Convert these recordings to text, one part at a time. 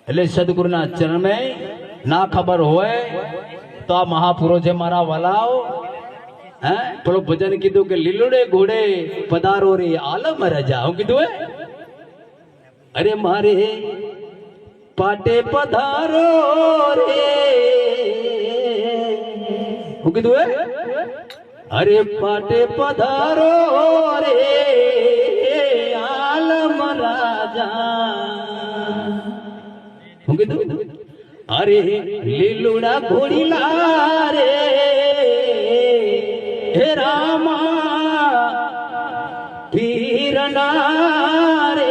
એટલે સદગુરુના ચરણ में ના ખબર હોય તો આ મહાપુરુષ છે મારા વાલાઓ હે પેલો ભજન કીધું કે લીલુડે ઘોડે પધારો રે આલમ રજા હું કીધું હે અરે મારે પાટે પધારો રે હું કીધું હે અરે પાટે પધારો રે આલમ રાજા હું કીધું અરે લીલુડા ઘોડીલા રે હે રામા પીરના રે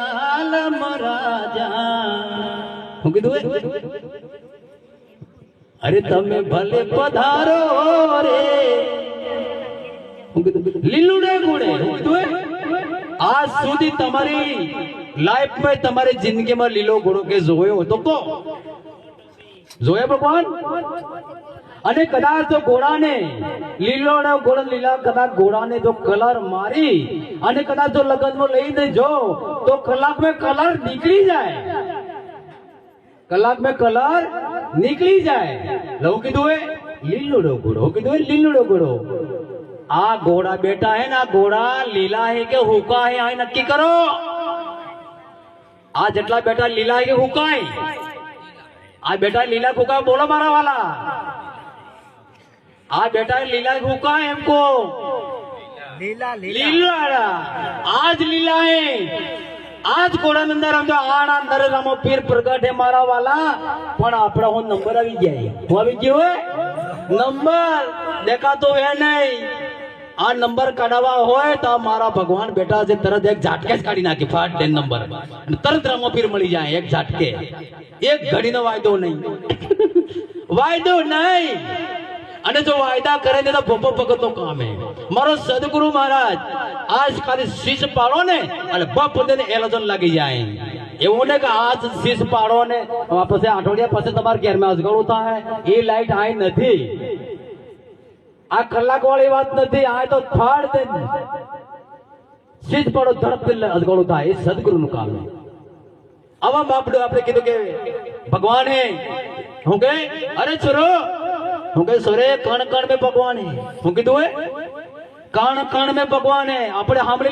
આલમ રાજા હું કીધું અરે તમે ભલે પધારો રે હું કીધું લીલુડે ઘોડે હું કીધું આજ સુધી તમારી लाइफ में तुम्हारी जिंदगी में लीलो घोड़ो के जोयो तो को जोया भगवान अने कदाच तो घोड़ा ने लीलो ने घोड़ा लीला कदाच घोड़ा ने जो कलर मारी अने कदाच जो लगन में लई दे जो तो कलाक में कलर निकली जाए कलाक में कलर निकली जाए लो कीधु है लीलो घोड़ो कीधु है लीलो घोड़ो आ घोड़ा बेटा है ना घोड़ा लीला है के हुका है आ नक्की करो आ जटला बेटा लीला है के हुकाय आ बेटा लीला हुका बोलो मारा वाला आ बेटा लीला हुका है हमको लीला लीला आज लीला है आज घोड़ा अंदर हम जो आड़ा अंदर रामो पीर प्रगट है मारा वाला पण आपड़ा हो नंबर આવી જાય હું આવી ગયો હે નંબર દેખાતો હે નહીં आ नंबर काढावा होय तो मारा भगवान बेटा से तरत एक झटके काढी नाखी फाट दे नंबर तरत रामो पीर मળી જાય एक झटके एक घड़ी नो वायदो नहीं वायदो नहीं अने जो वायदा करे ने तो बप्पो भगतो काम है मारो सदगुरु महाराज आज खाली शीश पाड़ो ने अने बप देने एलोजन लागी जाए એવું ને કે આજ શીશ પાડો ને પછી આઠોડિયા પછી તમાર ઘેર માં અજગળું થાય એ લાઈટ આઈ નથી आ कलाक वाली बात नहीं आए तो फाड़ दे सीध पड़ो धड़प दिल अजगड़ो था ये सदगुरु नु काम है अब हम आपने कीधु के भगवान है हूं गए अरे छोरो हूं गए सोरे कण कण में भगवान है हूं कीधु है कण कण में भगवान है आपणे सांभળી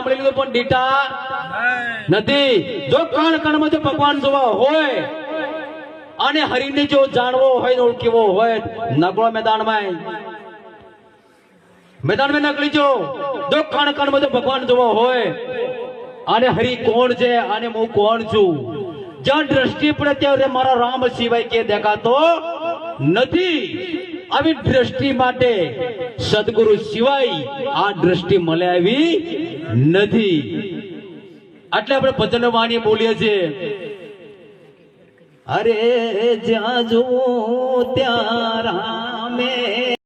લીધું પણ ડીટા નથી જો કણ કણ માં જો ભગવાન જોવા હોય અને હરિને જો જાણવો હોય ને ઓળખવો હોય નકળો मैदान में नकली जो कण कण में भगवान जो होय અને હરિ કોણ છે અને હું કોણ છું જ્યાં દ્રષ્ટિ પડે ત્યારે મારા રામ સિવાય કે દેખાતો નથી આવી દ્રષ્ટિ માટે સદગુરુ સિવાય આ દ્રષ્ટિ મળે આવી નથી એટલે આપણે ભજન વાણી બોલીએ છીએ अरे जा जो त्या रामे